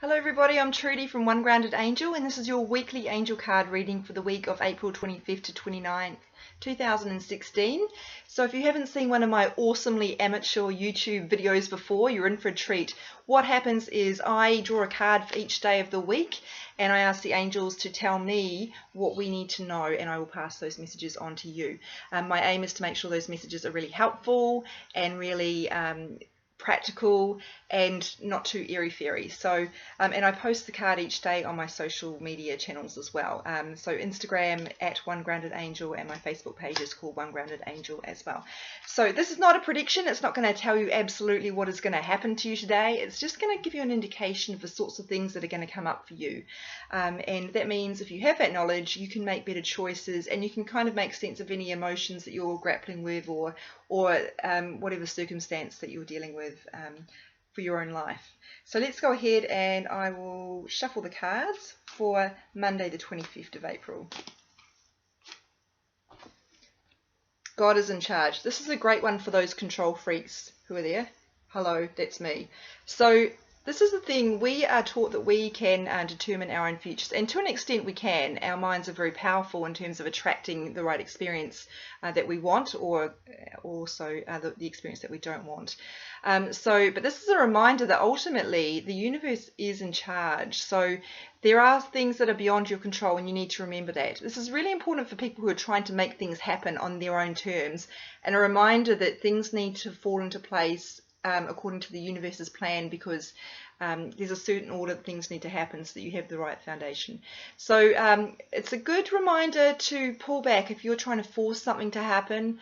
Hello everybody, I'm Trudy from One Grounded Angel, and this is your weekly angel card reading for the week of April 25th to 29th, 2016. So if you haven't seen one of my awesomely amateur YouTube videos before, you're in for a treat. What happens is I draw a card for each day of the week and I ask the angels to tell me what we need to know, and I will pass those messages on to you. My aim is to make sure those messages are really helpful and really practical and not too airy-fairy. So and I post the card each day on my social media channels as well. So Instagram at One Grounded Angel, and my Facebook page is called One Grounded Angel as well. So this is not a prediction. It's not going to tell you absolutely what is going to happen to you today. It's just going to give you an indication of the sorts of things that are going to come up for you. And that means if you have that knowledge, you can make better choices, and you can kind of make sense of any emotions that you're grappling with, or whatever circumstance that you're dealing with for your own life. So let's go ahead and I will shuffle the cards for Monday the 25th of April. God is in charge. This is a great one for those control freaks who are there. Hello, that's me. So this is the thing, we are taught that we can determine our own futures, and to an extent we can. Our minds are very powerful in terms of attracting the right experience that we want, or also the experience that we don't want. But this is a reminder that ultimately the universe is in charge. So there are things that are beyond your control, and you need to remember that. This is really important for people who are trying to make things happen on their own terms, and a reminder that things need to fall into place according to the universe's plan, because there's a certain order that things need to happen so that you have the right foundation. So it's a good reminder to pull back if you're trying to force something to happen,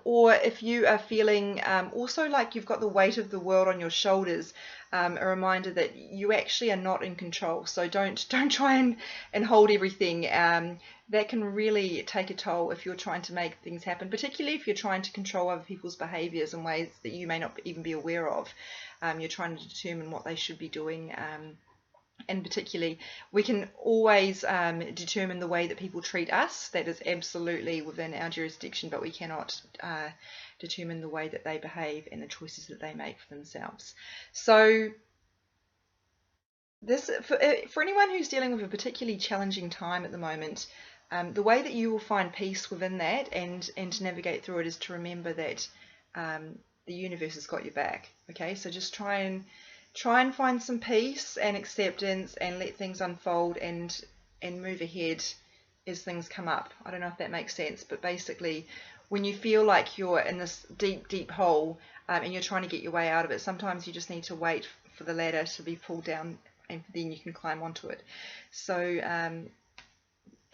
or if you are feeling also like you've got the weight of the world on your shoulders. A reminder that you actually are not in control. So don't try and hold everything. That can really take a toll if you're trying to make things happen, particularly if you're trying to control other people's behaviours in ways that you may not even be aware of. You're trying to determine what they should be doing. And particularly, we can always determine the way that people treat us. That is absolutely within our jurisdiction, but we cannot determine the way that they behave and the choices that they make for themselves. So this, for anyone who's dealing with a particularly challenging time at the moment, the way that you will find peace within that and to navigate through it is to remember that the universe has got your back. Okay, so just try and find some peace and acceptance and let things unfold and move ahead as things come up. I don't know if that makes sense, but basically when you feel like you're in this deep hole and you're trying to get your way out of it, sometimes you just need to wait for the ladder to be pulled down, and then you can climb onto it. So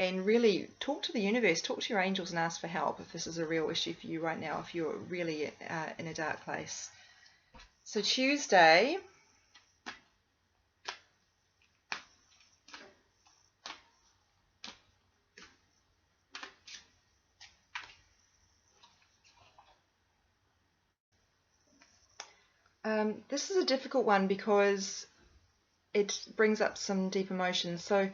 and really talk to the universe, talk to your angels and ask for help if this is a real issue for you right now, if you're really in a dark place. So Tuesday, this is a difficult one because it brings up some deep emotions. So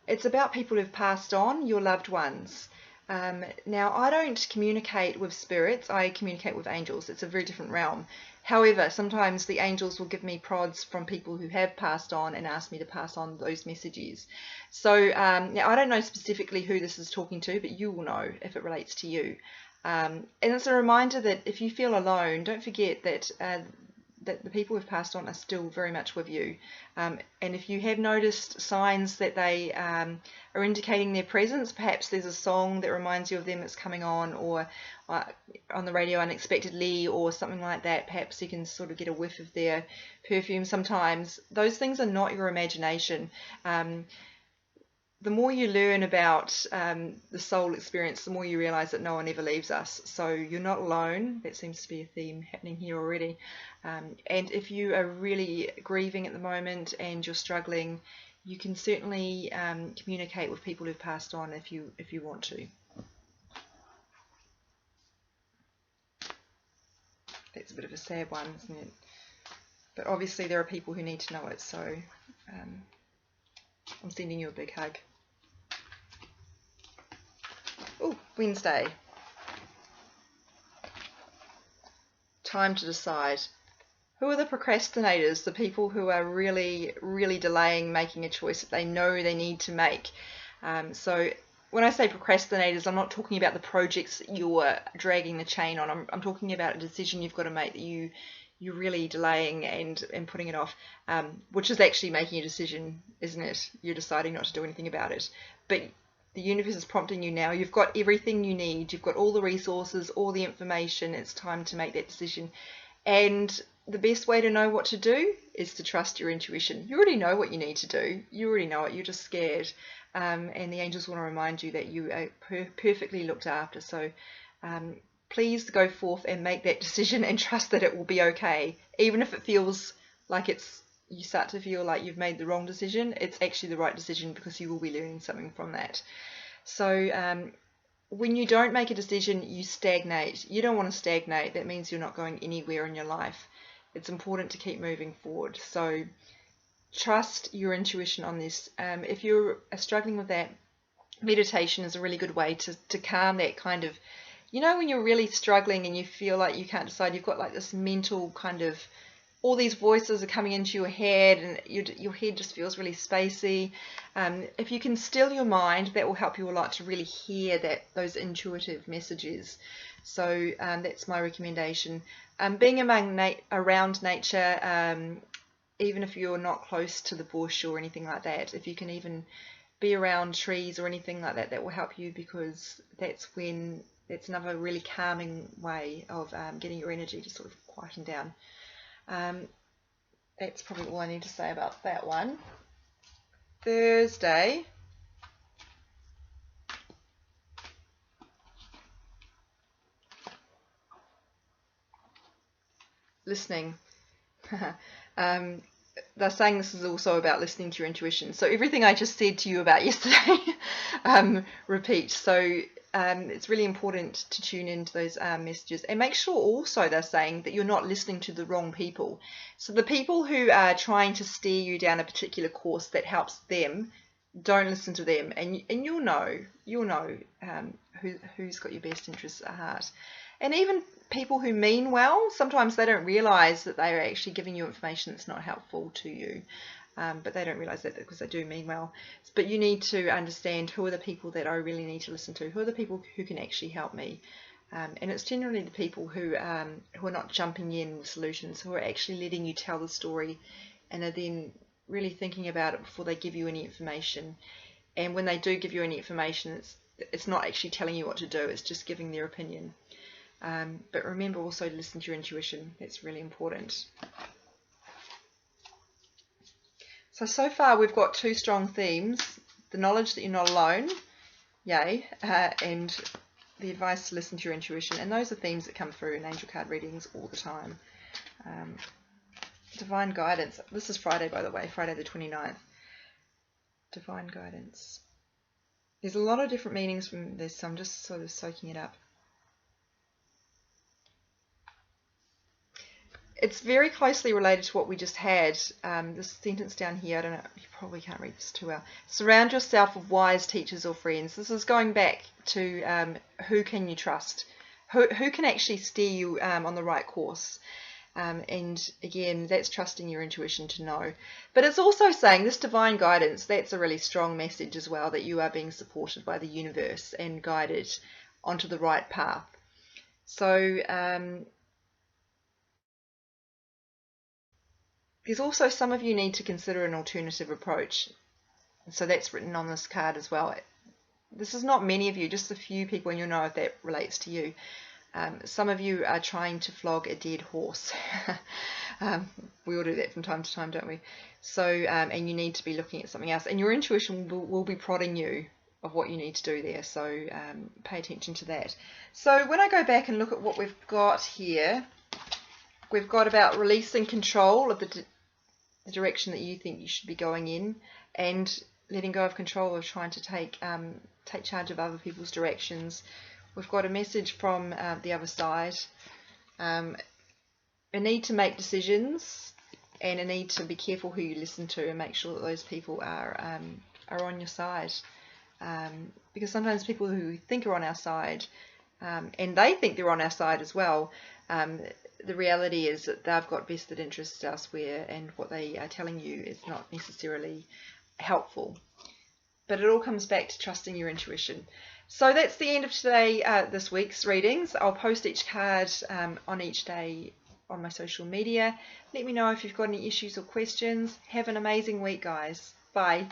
it's about people who've passed on, your loved ones. Now, I don't communicate with spirits, I communicate with angels. It's a very different realm. However, sometimes the angels will give me prods from people who have passed on and ask me to pass on those messages. So now I don't know specifically who this is talking to, but you will know if it relates to you. And it's a reminder that if you feel alone, don't forget that that the people who've passed on are still very much with you. And if you have noticed signs that they are indicating their presence, perhaps there's a song that reminds you of them that's coming on, or on the radio unexpectedly, or something like that. Perhaps you can sort of get a whiff of their perfume sometimes. Those things are not your imagination. The more you learn about the soul experience, the more you realize that no one ever leaves us. So you're not alone. That seems to be a theme happening here already. And if you are really grieving at the moment and you're struggling, you can certainly communicate with people who've passed on if you want to. That's a bit of a sad one, isn't it? But obviously there are people who need to know it, so I'm sending you a big hug. Oh, Wednesday. Time to decide. Who are the procrastinators? The people who are really, really delaying making a choice that they know they need to make. So when I say procrastinators, I'm not talking about the projects that you're dragging the chain on. I'm talking about a decision you've got to make that you're really delaying and putting it off, which is actually making a decision, isn't it? You're deciding not to do anything about it. But the universe is prompting you now. You've got everything you need. You've got all the resources, all the information. It's time to make that decision. And the best way to know what to do is to trust your intuition. You already know what you need to do. You already know it. You're just scared. And the angels want to remind you that you are perfectly looked after. So please go forth and make that decision and trust that it will be okay. Even if it feels like you start to feel like you've made the wrong decision, it's actually the right decision because you will be learning something from that. So when you don't make a decision, you stagnate. You don't want to stagnate. That means you're not going anywhere in your life. It's important to keep moving forward. So trust your intuition on this. If you're struggling with that, meditation is a really good way to calm that kind of, when you're really struggling and you feel like you can't decide, you've got like this mental kind of, all these voices are coming into your head and your head just feels really spacey. If you can still your mind, that will help you a lot to really hear those intuitive messages. So that's my recommendation. Being around nature, even if you're not close to the bush or anything like that, if you can even be around trees or anything like that, that will help you, because that's another really calming way of getting your energy to sort of quieten down. That's probably all I need to say about that one. Thursday. Listening. They're saying this is also about listening to your intuition. So everything I just said to you about yesterday, repeat. So it's really important to tune into those messages, and make sure also they're saying that you're not listening to the wrong people. So the people who are trying to steer you down a particular course that helps them, don't listen to them, and you'll know who's got your best interests at heart. And even people who mean well, sometimes they don't realize that they are actually giving you information that's not helpful to you. But they don't realize that because they do mean well. But you need to understand who are the people that I really need to listen to. Who are the people who can actually help me? And it's generally the people who are not jumping in with solutions, who are actually letting you tell the story and are then really thinking about it before they give you any information. And when they do give you any information, it's not actually telling you what to do. It's just giving their opinion. But remember also to listen to your intuition. That's really important. So far we've got two strong themes: the knowledge that you're not alone, yay, and the advice to listen to your intuition. And those are themes that come through in angel card readings all the time. Divine guidance. This is Friday, by the way, Friday the 29th. Divine guidance. There's a lot of different meanings from this, so I'm just sort of soaking it up. It's very closely related to what we just had. This sentence down here, I don't know, you probably can't read this too well. Surround yourself with wise teachers or friends. This is going back to who can you trust? Who can actually steer you on the right course? And again, that's trusting your intuition to know. But it's also saying this divine guidance, that's a really strong message as well, that you are being supported by the universe and guided onto the right path. So there's also some of you need to consider an alternative approach. So that's written on this card as well. This is not many of you, just a few people, and you'll know if that relates to you. Some of you are trying to flog a dead horse. We all do that from time to time, don't we? So, and you need to be looking at something else. And your intuition will be prodding you of what you need to do there. So pay attention to that. So when I go back and look at what we've got here, we've got about releasing control of the direction that you think you should be going in, and letting go of control of trying to take charge of other people's directions. We've got a message from the other side, a need to make decisions, and a need to be careful who you listen to and make sure that those people are on your side. Because sometimes people who think are on our side, and they think they're on our side as well, the reality is that they've got vested interests elsewhere, and what they are telling you is not necessarily helpful. But it all comes back to trusting your intuition. So that's the end of this week's readings. I'll post each card on each day on my social media. Let me know if you've got any issues or questions. Have an amazing week, guys. Bye.